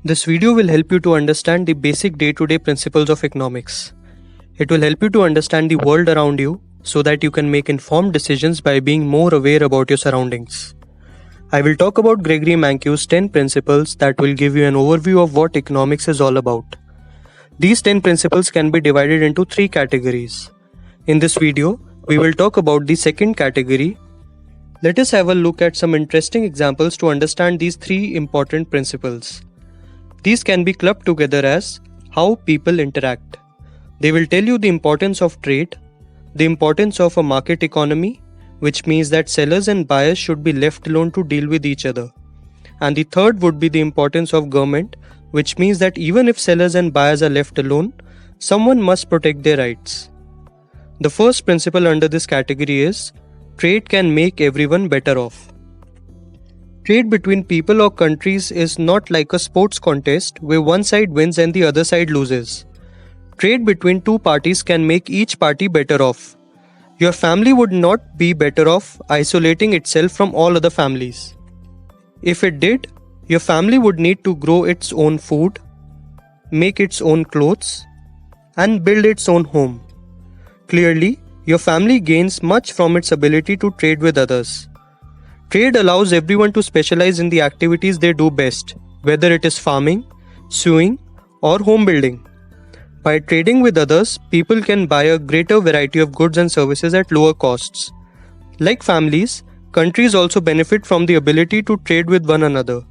This video will help you to understand the basic day-to-day principles of economics. It will help you to understand the world around you so that you can make informed decisions by being more aware about your surroundings. I will talk about Gregory Mankew's 10 principles that will give you an overview of what economics is all about. These 10 principles can be divided into 3 categories. In this video, we will talk about the second category. Let us have a look at some interesting examples to understand these 3 important principles. These can be clubbed together as how people interact. They will tell you the importance of trade, the importance of a market economy, which means that sellers and buyers should be left alone to deal with each other. And the third would be the importance of government, which means that even if sellers and buyers are left alone, someone must protect their rights. The first principle under this category is trade can make everyone better off. Trade between people or countries is not like a sports contest where one side wins and the other side loses. Trade between two parties can make each party better off. Your family would not be better off isolating itself from all other families. If it did, your family would need to grow its own food, make its own clothes, and build its own home. Clearly, your family gains much from its ability to trade with others. Trade allows everyone to specialize in the activities they do best, whether it is farming, sewing, or home building. By trading with others, people can buy a greater variety of goods and services at lower costs. Like families, countries also benefit from the ability to trade with one another.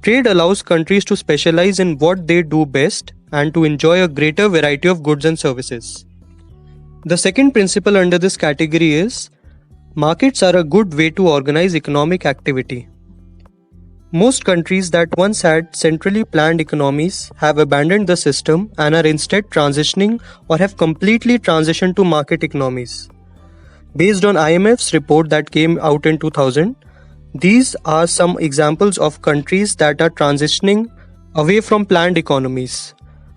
Trade allows countries to specialize in what they do best and to enjoy a greater variety of goods and services. The second principle under this category is markets are a good way to organize economic activity. Most countries that once had centrally planned economies have abandoned the system and are instead transitioning or have completely transitioned to market economies. Based on IMF's report that came out in 2000, these are some examples of countries that are transitioning away from planned economies.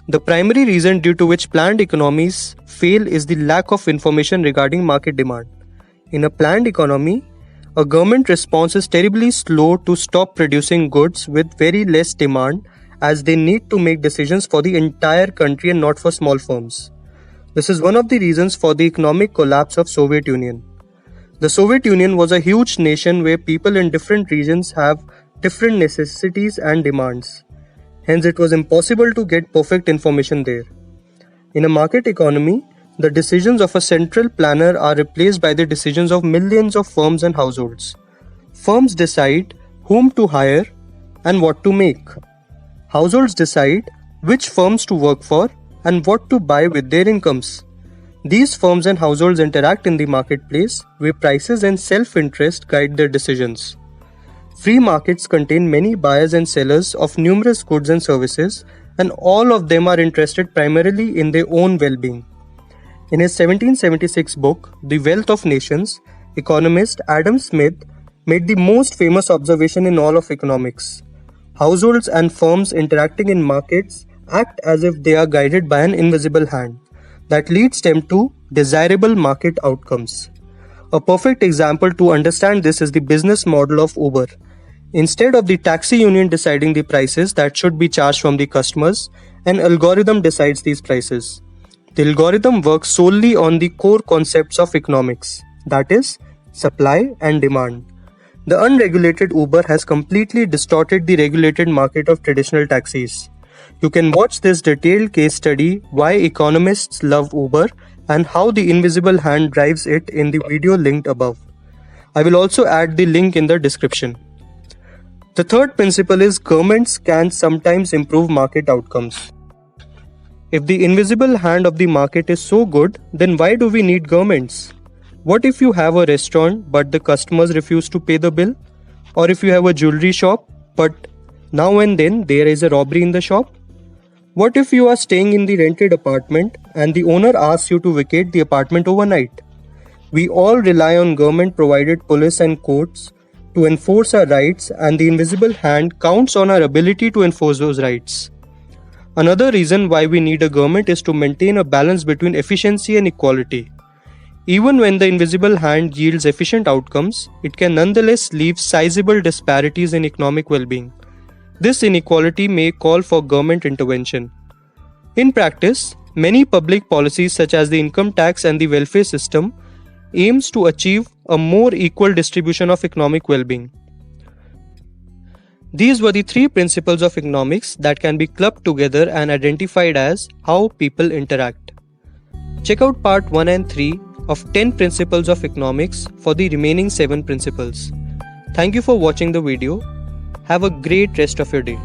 The primary reason due to which planned economies fail is the lack of information regarding market demand. In a planned economy, a government response is terribly slow to stop producing goods with very less demand as they need to make decisions for the entire country and not for small firms. This is one of the reasons for the economic collapse of Soviet Union. The Soviet Union was a huge nation where people in different regions have different necessities and demands. Hence, it was impossible to get perfect information there. In a market economy, the decisions of a central planner are replaced by the decisions of millions of firms and households. Firms decide whom to hire and what to make. Households decide which firms to work for and what to buy with their incomes. These firms and households interact in the marketplace where prices and self-interest guide their decisions. Free markets contain many buyers and sellers of numerous goods and services, and all of them are interested primarily in their own well-being. In his 1776 book, The Wealth of Nations, economist Adam Smith made the most famous observation in all of economics. Households and firms interacting in markets act as if they are guided by an invisible hand that leads them to desirable market outcomes. A perfect example to understand this is the business model of Uber. Instead of the taxi union deciding the prices that should be charged from the customers, an algorithm decides these prices. The algorithm works solely on the core concepts of economics, that is, supply and demand. The unregulated Uber has completely distorted the regulated market of traditional taxis. You can watch this detailed case study why economists love Uber and how the invisible hand drives it in the video linked above. I will also add the link in the description. The third principle is governments can sometimes improve market outcomes. If the invisible hand of the market is so good, then why do we need governments? What if you have a restaurant but the customers refuse to pay the bill? Or if you have a jewelry shop but now and then there is a robbery in the shop? What if you are staying in the rented apartment and the owner asks you to vacate the apartment overnight? We all rely on government provided police and courts to enforce our rights, and the invisible hand counts on our ability to enforce those rights. Another reason why we need a government is to maintain a balance between efficiency and equality. Even when the invisible hand yields efficient outcomes, it can nonetheless leave sizable disparities in economic well-being. This inequality may call for government intervention. In practice, many public policies such as the income tax and the welfare system aims to achieve a more equal distribution of economic well-being. These were the 3 principles of economics that can be clubbed together and identified as how people interact. Check out part 1 and 3 of 10 principles of economics for the remaining 7 principles. Thank you for watching the video. Have a great rest of your day.